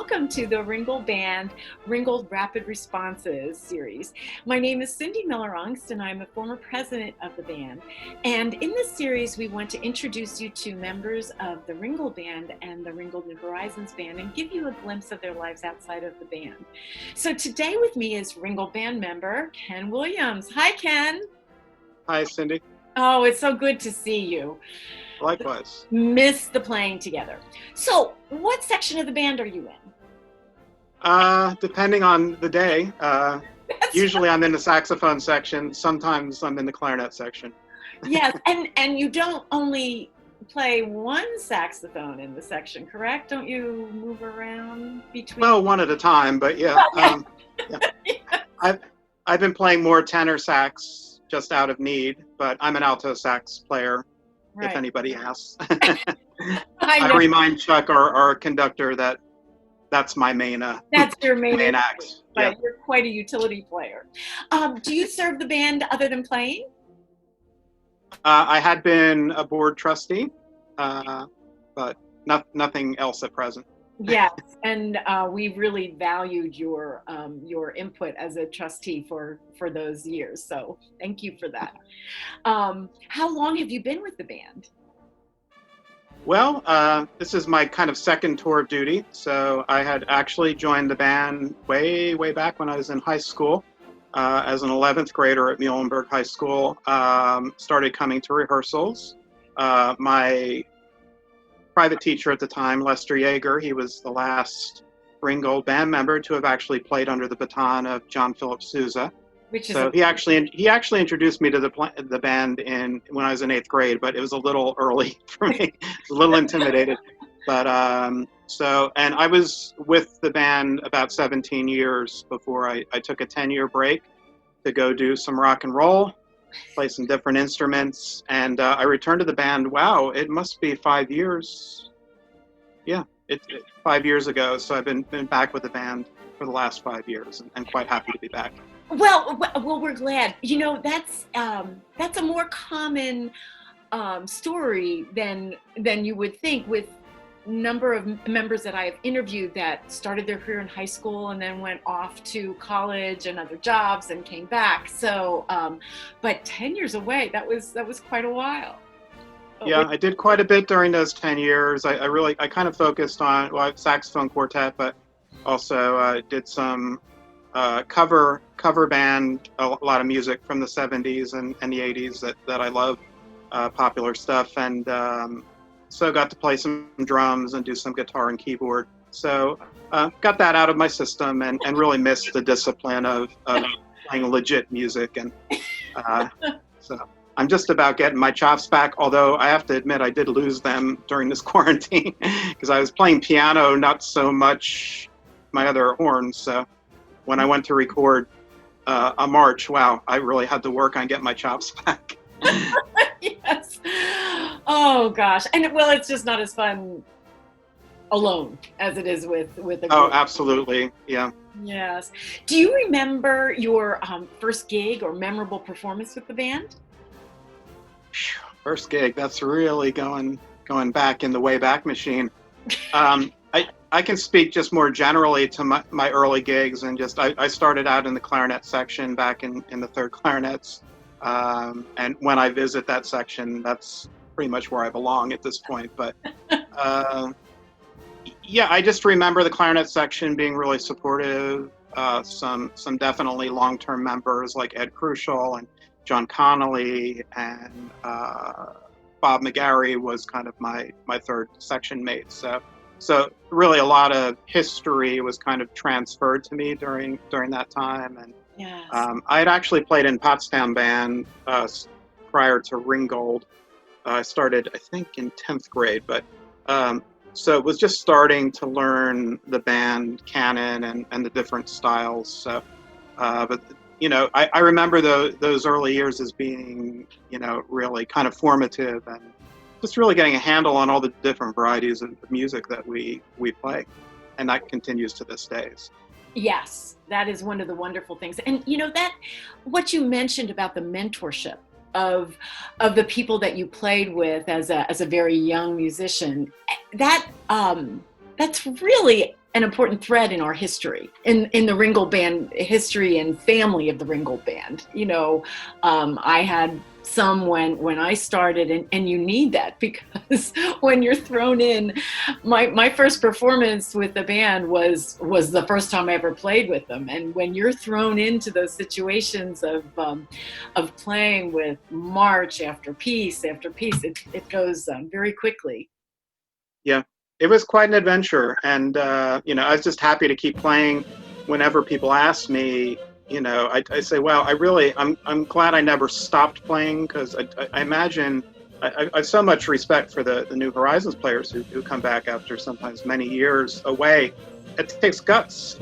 welcome to the Ringgold Band Ringgold Rapid Responses series. My name is Cindy Miller-Ongst and I'm a former president of the band. And in this series, we want to introduce you to members of the Ringgold Band and the Ringgold New Horizons Band and give you a glimpse of their lives outside of the band. So today with me is Ringgold Band member Ken Williams. Hi, Ken. Hi, Cindy. Oh, it's so good to see you. Likewise. Miss the playing together. So, what section of the band are you in? Depending on the day. Usually right. I'm in the saxophone section. Sometimes I'm in the clarinet section. Yes, and you don't only play one saxophone in the section, correct? Don't you move around between? Well, one at a time, but yeah. Oh, yeah. Yeah. I've been playing more tenor sax just out of need, but I'm an alto sax player. Right. If anybody asks. I remind Chuck, our conductor, that that's my main that's your main act. Right. Yeah. You're quite a utility player. Do you serve the band other than playing? I had been a board trustee, but nothing else at present. Yes, and we really valued your input as a trustee for those years. So thank you for that. How long have you been with the band? Well, this is my kind of second tour of duty. So I had actually joined the band way back when I was in high school as an 11th grader at Muhlenberg High School. Started coming to rehearsals. My private teacher at the time, Lester Yeager, he was the last Ringgold band member to have actually played under the baton of John Philip Sousa. So he actually introduced me to the band when I was in 8th grade, but it was a little early for me. I was a little intimidated. But and I was with the band about 17 years before I took a 10-year break to go do some rock and roll, play some different instruments, and I returned to the band. Wow, it must be 5 years. Yeah, it's 5 years ago. So I've been back with the band for the last 5 years, and quite happy to be back. Well, we're glad. You know, that's a more common story than you would think, with number of members that I have interviewed that started their career in high school and then went off to college and other jobs and came back. So, but 10 years away, that was quite a while. Yeah, I did quite a bit during those 10 years. I kind of focused on saxophone quartet, but also did some cover band, a lot of music from the 70s and the 80s that I love, popular stuff, and so got to play some drums and do some guitar and keyboard. So got that out of my system and really missed the discipline of playing legit music, and so I'm just about getting my chops back, although I have to admit I did lose them during this quarantine because I was playing piano, not so much my other horns. So when I went to record a march, wow, I really had to work on getting my chops back. Yes. Oh gosh. And well, it's just not as fun alone as it is with a group. Oh, absolutely. Yeah. Yes. Do you remember your first gig or memorable performance with the band? First gig, that's really going back in the Wayback Machine. I can speak just more generally to my early gigs, and just I started out in the clarinet section back in the third clarinets, and when I visit that section, that's pretty much where I belong at this point. But yeah, I just remember the clarinet section being really supportive. Some definitely long-term members like Ed Crucial and John Connolly, and Bob McGarry was kind of my third section mate. So really a lot of history was kind of transferred to me during that time. And yes. I had actually played in Potsdam band prior to Ringgold. I started, I think, in 10th grade, but so it was just starting to learn the band canon and the different styles. So, but you know, I remember those early years as being, you know, really kind of formative and just really getting a handle on all the different varieties of music that we play, and that continues to this day. Yes, that is one of the wonderful things. And you know, that what you mentioned about the mentorship of the people that you played with as a very young musician, that's really an important thread in our history, in the Ringgold Band history and family of the Ringgold Band. I had some when I started, and you need that, because when you're thrown in, my first performance with the band was the first time I ever played with them, and when you're thrown into those situations of playing with march after piece after piece, it goes very quickly. Yeah, it was quite an adventure, and I was just happy to keep playing. Whenever people ask me, I say, well, I'm glad I never stopped playing, because I imagine I have so much respect for the New Horizons players who come back after sometimes many years away. It takes guts,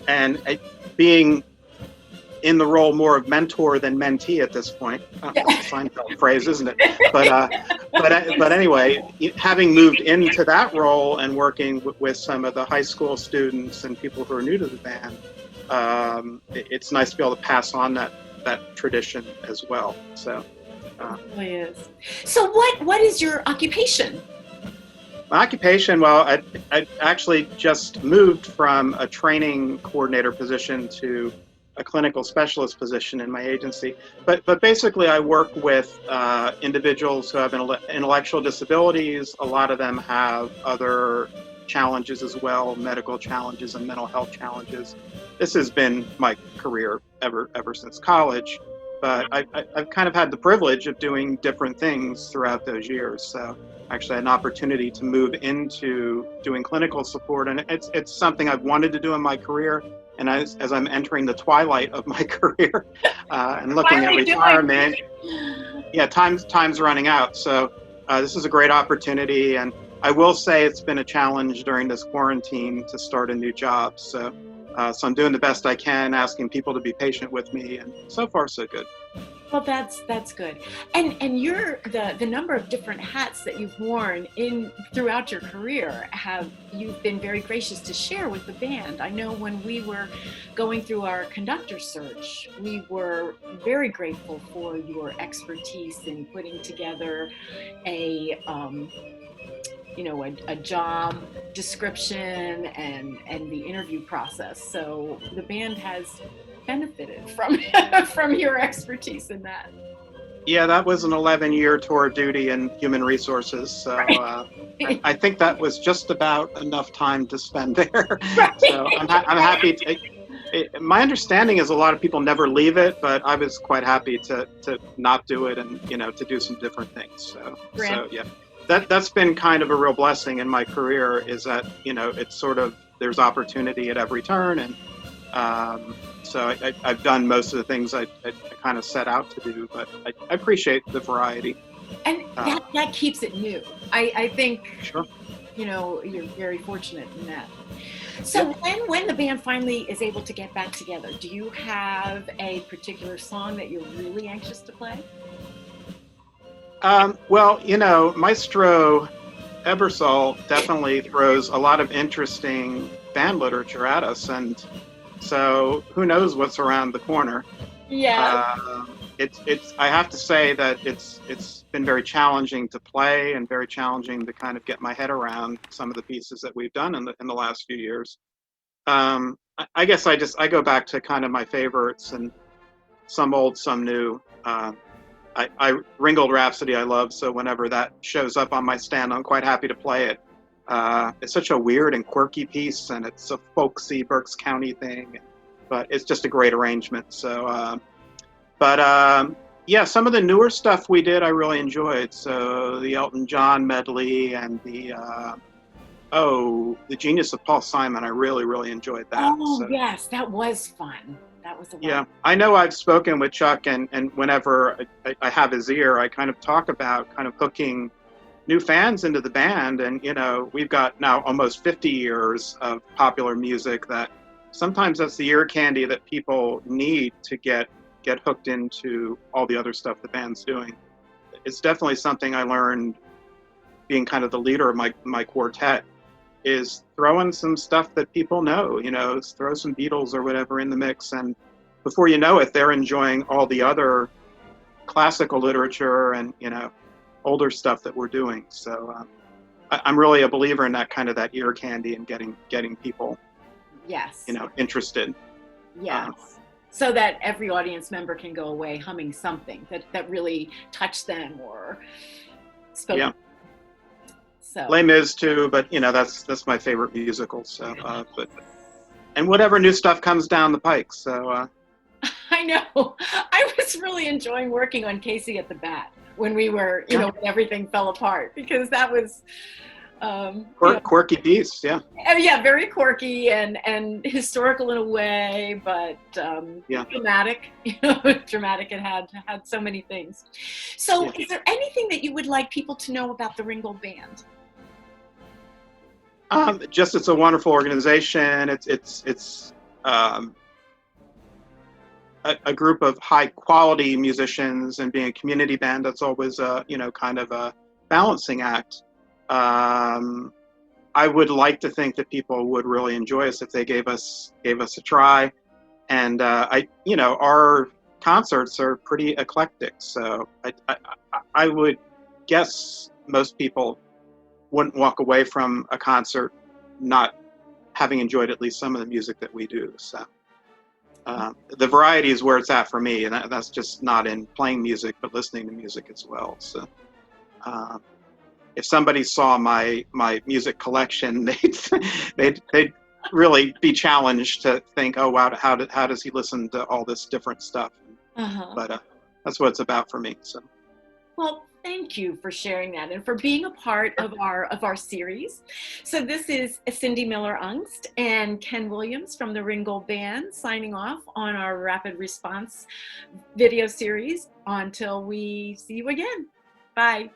and being in the role more of mentor than mentee at this point. That's a Seinfeld phrase, isn't it? But anyway, having moved into that role and working with some of the high school students and people who are new to the band, it's nice to be able to pass on that tradition as well. So it really is. So what is your occupation? my occupation, well, I actually just moved from a training coordinator position to a clinical specialist position in my agency. But basically, I work with individuals who have intellectual disabilities. A lot of them have other challenges as well, medical challenges and mental health challenges. This has been my career ever since college. But I've kind of had the privilege of doing different things throughout those years. So actually had an opportunity to move into doing clinical support, and it's something I've wanted to do in my career. And as I'm entering the twilight of my career and looking at retirement, yeah, time's running out. So this is a great opportunity, and I will say it's been a challenge during this quarantine to start a new job. So I'm doing the best I can, asking people to be patient with me, and so far so good. Well, that's good. And you're the number of different hats that you've worn throughout your career, you've been very gracious to share with the band. I know when we were going through our conductor search, we were very grateful for your expertise in putting together a job description and the interview process. So the band has benefited from from your expertise in that. Yeah, that was an 11-year tour of duty in human resources. So I think that was just about enough time to spend there. Right. So I'm happy. My understanding is a lot of people never leave it, but I was quite happy to not do it and to do some different things. So yeah, that's been kind of a real blessing in my career, is that it's sort of, there's opportunity at every turn, and so I've done most of the things I kind of set out to do, but I appreciate the variety. And that keeps it new. I think, sure. You're very fortunate in that. So when the band finally is able to get back together, do you have a particular song that you're really anxious to play? Well, Maestro Ebersol definitely throws a lot of interesting band literature at us, and so who knows what's around the corner. Yeah. I have to say that it's been very challenging to play, and very challenging to kind of get my head around some of the pieces that we've done in the last few years. I guess I go back to kind of my favorites, and some old, some new. Ringgold Rhapsody I love, so whenever that shows up on my stand, I'm quite happy to play it. It's such a weird and quirky piece, and it's a folksy Berks County thing, but it's just a great arrangement. So, yeah, some of the newer stuff we did I really enjoyed. So the Elton John medley and the Genius of Paul Simon, I really enjoyed that. Oh, so. Yes, that was fun. That was a lot. Yeah, I know I've spoken with Chuck, and whenever I have his ear, I kind of talk about kind of hooking new fans into the band. And, we've got now almost 50 years of popular music that sometimes that's the ear candy that people need to get hooked into all the other stuff the band's doing. It's definitely something I learned being kind of the leader of my quartet, is throwing some stuff that people know, throw some Beatles or whatever in the mix, and before you know it, they're enjoying all the other classical literature and, older stuff that we're doing. So I'm really a believer in that kind of that ear candy and getting people, Yes. interested. Yes. So that every audience member can go away humming something that really touched them or spoke. Yeah. So Les Mis too, but that's my favorite musical. So, and whatever new stuff comes down the pike. So. I know. I was really enjoying working on Casey at the Bat when we were, Yeah. when everything fell apart, because that was Quirky piece, yeah. Yeah, very quirky and historical in a way, but dramatic. Dramatic. It had so many things. So, Yeah. is there anything that you would like people to know about the Ringgold Band? Just it's a wonderful organization. It's a group of high quality musicians, and being a community band, that's always a kind of a balancing act. I would like to think that people would really enjoy us if they gave us a try. And our concerts are pretty eclectic, so I would guess most people wouldn't walk away from a concert not having enjoyed at least some of the music that we do. So the variety is where it's at for me, and that's just not in playing music, but listening to music as well. So if somebody saw my music collection, they'd really be challenged to think, oh wow, how does he listen to all this different stuff? But that's what it's about for me. So. Well, thank you for sharing that and for being a part of our series. So this is Cindy Miller-Ungst and Ken Williams from the Ringgold Band signing off on our rapid response video series. Until we see you again. Bye.